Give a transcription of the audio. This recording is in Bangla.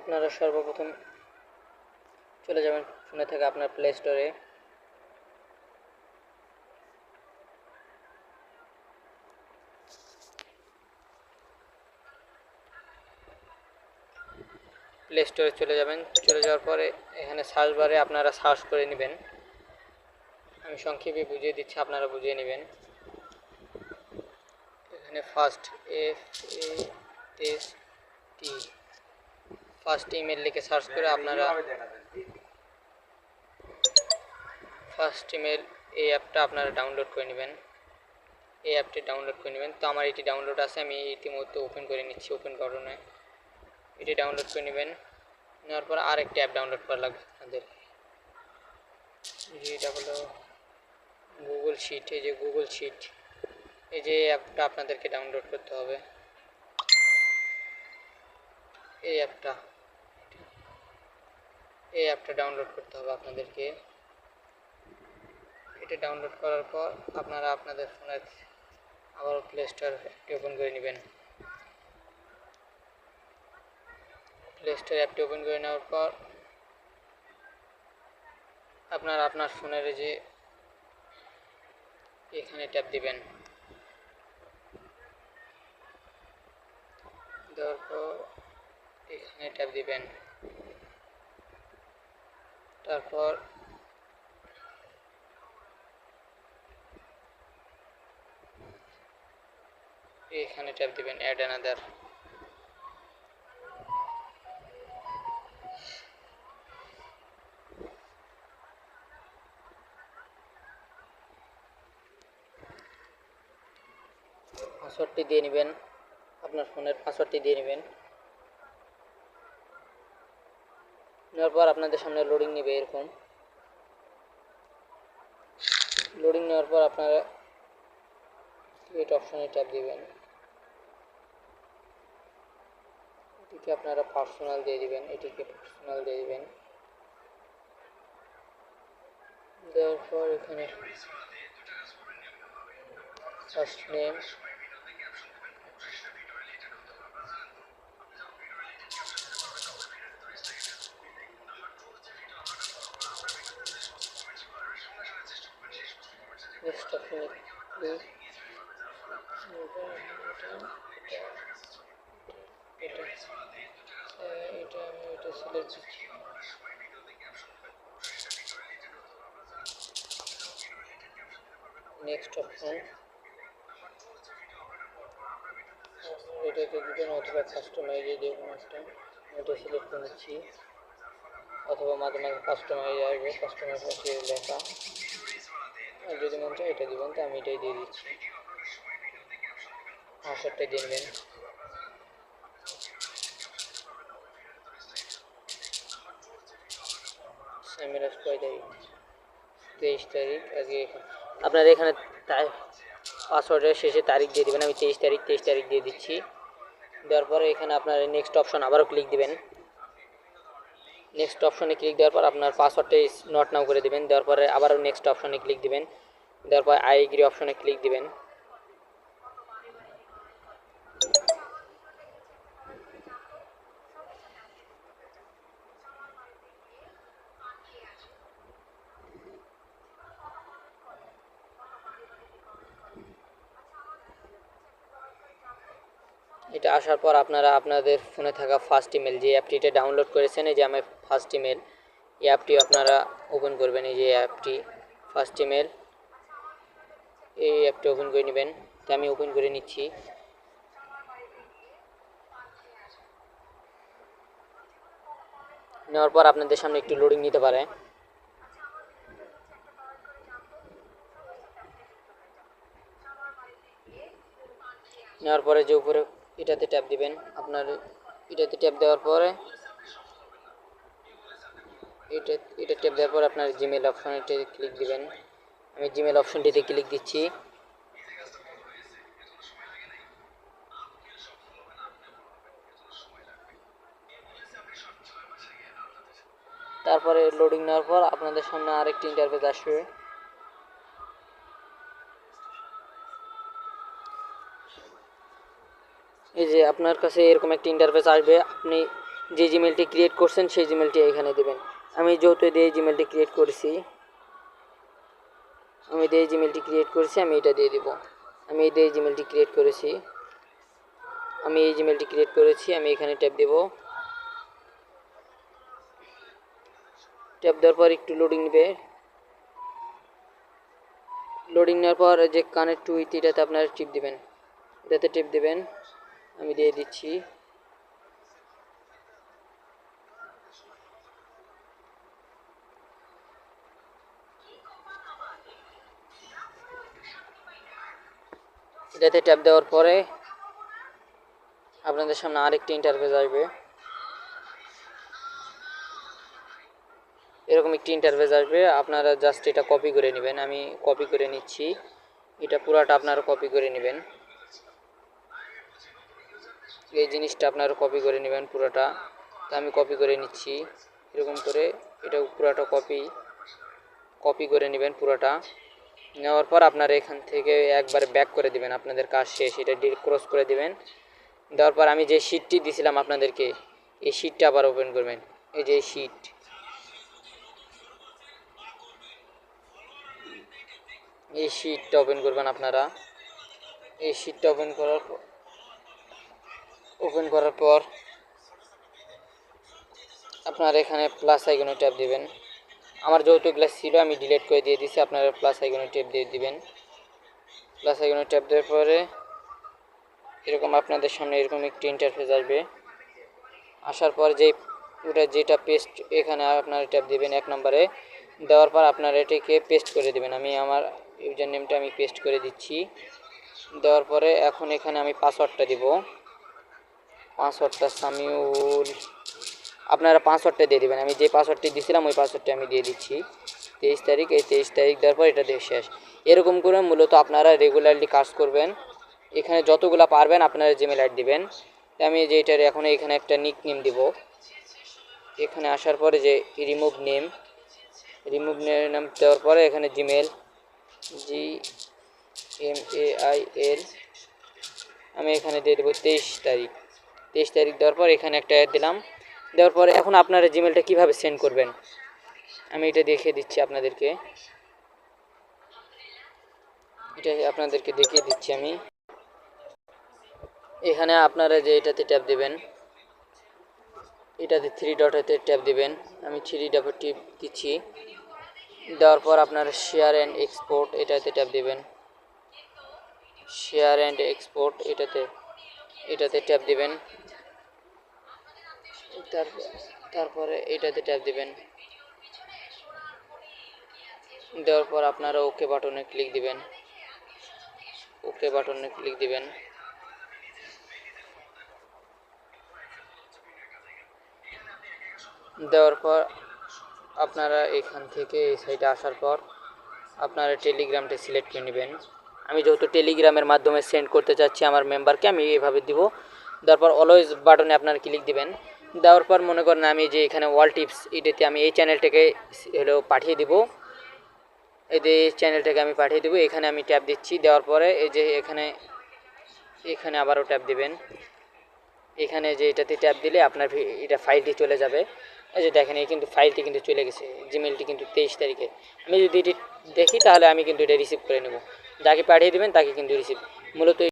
আপনারা সর্বপ্রথম চলে যাবেন ফোনে থেকে আপনার প্লে স্টোরে। প্লে স্টোরে চলে যাবেন, চলে যাওয়ার পরে এখানে সার্চ বারে আপনারা সার্চ করে নেবেন। আমি সংক্ষেপে বুঝিয়ে দিচ্ছি, আপনারা বুঝিয়ে নেবেন। এখানে ফার্স্ট FAST ফার্স্ট ইমেল লিখে সার্চ করে আপনারা ফার্স্ট ইমেল এই অ্যাপটা আপনারা ডাউনলোড করে নেবেন। এই অ্যাপটি ডাউনলোড করে নেবেন। তো আমার এটি ডাউনলোড আছে, আমি ইতিমধ্যে ওপেন করে নিচ্ছি। ওপেন বাটনে এটি ডাউনলোড করে নেবেন। নেওয়ার পর আরেকটি অ্যাপ ডাউনলোড করা লাগবে আপনাদের। যেটা হলো গুগল শিট। এই যে গুগল শিট, এই যে অ্যাপটা আপনাদেরকে ডাউনলোড করতে হবে। এই অ্যাপটা ডাউনলোড করতে হবে আপনাদেরকে। এটা ডাউনলোড করার পর আপনারা আপনাদের ফোনের আবার প্লে স্টোর অ্যাপটি ওপেন করে নেবেন। প্লে স্টোর অ্যাপটি ওপেন করে নেওয়ার পর আপনারা আপনার ফোনের যে এখানে ট্যাপ দিবেন। দেওয়ার পর এখানে ট্যাপ দিবেন। তারপর এখানে ট্যাপ দিবেন অ্যাড অ্যানাদার। পাসওয়ার্ডটি দিয়ে নেবেন, আপনার ফোনের পাসওয়ার্ডটি দিয়ে নেবেন। নেওয়ার পর আপনাদের সামনে লোডিং নেবে এরকম। লোডিং নেওয়ার পর আপনারা ক্রিয়েট অপশনে ট্যাপ দিবেন। এটিকে আপনারা পার্সোনাল দিয়ে দিবেন, এটিকে পার্সোনাল দিয়ে দিবেন। দেওয়ার পর এখানে ফার্স্ট নেম, নেক্সট অপশনে ক্লিক। এটা আমি এটা সিলেক্ট করছি। নেক্সট অপশন এটাতে দিবেন, অথবা কাস্টমাইজে যে কোনো একটা এটা সিলেক্ট করে নিচ্ছি, অথবা মাঝে মাঝে কাস্টমাইজ আসবে, কাস্টমাইজ আছে লেখা। আর যদি মন চায় এটা দিবেন, তো আমি এটাই দিয়ে দিচ্ছি। পাসওয়ার্ডটা দিয়ে নেবেন। সামিরাজ কয় তারিখ? 23 তারিখ। আগে আপনার এখানে পাসওয়ার্ডের শেষে তারিখ দিয়ে দেবেন। আমি 23 তারিখ দিয়ে দিচ্ছি। দেওয়ার পরে এখানে আপনার নেক্সট অপশন আবারও ক্লিক দিবেন। নেক্সট অপশনে ক্লিক দেওয়ার পর আপনার পাসওয়ার্ডটা নট নাও করে দেবেন। দেওয়ার পরে আবারও নেক্সট অপশনে ক্লিক দিবেন। দেওয়ার পর আই এগ্রি অপশনে ক্লিক দিবেন। এটা আসার পর আপনারা আপনাদের ফোনে থাকা ফার্স্ট ইমেল যে অ্যাপটিটা ডাউনলোড করেছেন, এই যে আমার ফার্স্ট ইমেল, এই অ্যাপটি আপনারা ওপেন করবেন। এই যে অ্যাপটি ফার্স্ট ইমেল, এই অ্যাপটি ওপেন করে নেবেন। তো আমি ওপেন করে নিচ্ছি। নেওয়ার পর আপনাদের সামনে একটু লোডিং নিতে পারে। নেওয়ার পরে যে উপরে এটাতে ট্যাপ দিবেন। আপনার এটাতে ট্যাপ দেওয়ার পরে এটা ট্যাপ দেওয়ার পর আপনার জিমেল অপশনটিতে ক্লিক দিবেন। আমি জিমেল অপশনটিতে ক্লিক দিচ্ছি। তারপরে লোডিং নেওয়ার পর আপনাদের সামনে আরেকটি ইন্টারফেস আসবে। এই যে আপনার কাছে এরকম একটি ইন্টারফেস আসবে। আপনি যে জিমেলটি ক্রিয়েট করছেন সেই জিমেলটি এখানে দেবেন। আমি যেহেতু এই জিমেলটি ক্রিয়েট করেছি, আমি এটা দিয়ে দিব। আমি এই জিমেলটি ক্রিয়েট করেছি, আমি এখানে ট্যাপ দেব। ট্যাপ দেওয়ার পর একটু লোডিং নেবে। লোডিং নেওয়ার পর যে কানেক্ট উইথ এটাতে আপনারা টিপ দিবেন, আমি দিয়ে দিচ্ছি। এটাতে ট্যাপ দেওয়ার পরে আপনাদের সামনে আরেকটি ইন্টারফেস আসবে। এরকম একটি ইন্টারফেস আসবে, আপনারা জাস্ট এটা কপি করে নেবেন। আমি কপি করে নিচ্ছি, এটা পুরাটা আপনারা কপি করে নেবেন। এই জিনিসটা আপনারা কপি করে নেবেন পুরাটা। তো আমি কপি করে নিচ্ছি, এরকম করে এটা পুরাটা কপি করে নেবেন পুরাটা। নেওয়ার পর আপনারা এখান থেকে একবার ব্যাক করে দিবেন, আপনাদের কাজ শেষ। এটা ক্রস করে দিবেন। দেওয়ার পর আমি যে শিটটি দিয়েছিলাম আপনাদেরকে, এই শিটটা আবার ওপেন করবেন। এই যে এই শিটটা ওপেন করবেন আপনারা। এই শিটটা ওপেন করার পর আপনারা এখানে প্লাস আইকনে ট্যাপ দিবেন। আমার যেহেতু গ্লাস ছিল আমি ডিলিট করে দিয়ে দিছি, আপনারা প্লাস আইকনে ট্যাপ দিয়ে দিবেন। প্লাস আইকনে ট্যাপ দেওয়ার পরে এরকম আপনাদের সামনে এরকম একটি ইন্টারফেস আসবে। আসার পর যেটা পেস্ট এখানে আপনারা ট্যাপ দিবেন 1 নম্বরে। দেওয়ার পর আপনারা এটিকে পেস্ট করে দিবেন। আমি আমার ইউজার নেমটা আমি পেস্ট করে দিচ্ছি। দেওয়ার পরে এখন এখানে আমি পাসওয়ার্ডটা দিব। পাসওয়ার্ডটা সামিউল, আপনারা পাসওয়ার্ডটা দিয়ে দিবেন। আমি যে পাসওয়ার্ডটি দিয়েছিলাম ওই পাসওয়ার্ডটা আমি দিয়ে দিচ্ছি। 23 তারিখ, এই 23 তারিখ দেওয়ার পর এটা দিয়ে শেষ। এরকম করে মূলত আপনারা রেগুলারলি কাজ করবেন। এখানে যতগুলা পারবেন আপনারা জিমেল আইডি দিবেন। আমি যে এটার এখন এখানে একটা নিক নেম দিব। এখানে আসার পরে যে রিমুভ নেম নাম দেওয়ার পরে এখানে জিমেল GMAIL আমি এখানে দিয়ে দেবো 23 তারিখ। 23 তারিখ দেওয়ার পর এখানে একটা অ্যাড দিলাম। দেওয়ার পরে এখন আপনারা জিমেলটা কিভাবে সেন্ড করবেন আমি এটা দেখিয়ে দিচ্ছি আপনাদেরকে। আমি এখানে আপনারা যে এটাতে ট্যাপ দিবেন, এটাতে 3 ডটেতে ট্যাপ দিবেন। আমি 3 ডটে টিপ দিচ্ছি। দেওয়ার পর আপনারা শেয়ার অ্যান্ড এক্সপোর্ট এটাতে ট্যাপ দিবেন। শেয়ার অ্যান্ড এক্সপোর্ট এটাতে ট্যাপ দিবেন। তারপরে এটাতে ট্যাপ দিবেন। দেওয়ার পর আপনারা ওকে বাটনে ক্লিক দিবেন। দেওয়ার পর আপনারা এখান থেকে এই সাইটে আসার পর আপনারা টেলিগ্রামটা সিলেক্ট করে নেবেন। আমি যেহেতু টেলিগ্রামের মাধ্যমে সেন্ড করতে চাচ্ছি আমার মেম্বারকে, আমি এইভাবে দিব। তারপর অলওয়েজ বাটনে আপনারা ক্লিক দিবেন। দেওয়ার পর মনে করেন আমি যে এখানে ওয়াল টিপস এটাতে আমি এই চ্যানেলটাকে পাঠিয়ে দিব। এই চ্যানেলটাকে আমি পাঠিয়ে দেবো। এখানে আমি ট্যাপ দিচ্ছি। দেওয়ার পরে এই যে এখানে আবারও ট্যাপ দিবেন। এখানে যে এটাতে ট্যাপ দিলে আপনার এটা ফাইলটি চলে যাবে। এই যে দেখেন এই কিন্তু ফাইলটি কিন্তু চলে গেছে, জিমেলটি কিন্তু 23 তারিখে। আমি যদি এটি দেখি তাহলে আমি কিন্তু এটা রিসিভ করে নেব। যাকে পাঠিয়ে দেবেন তাকে কিন্তু রিসিভ মূলত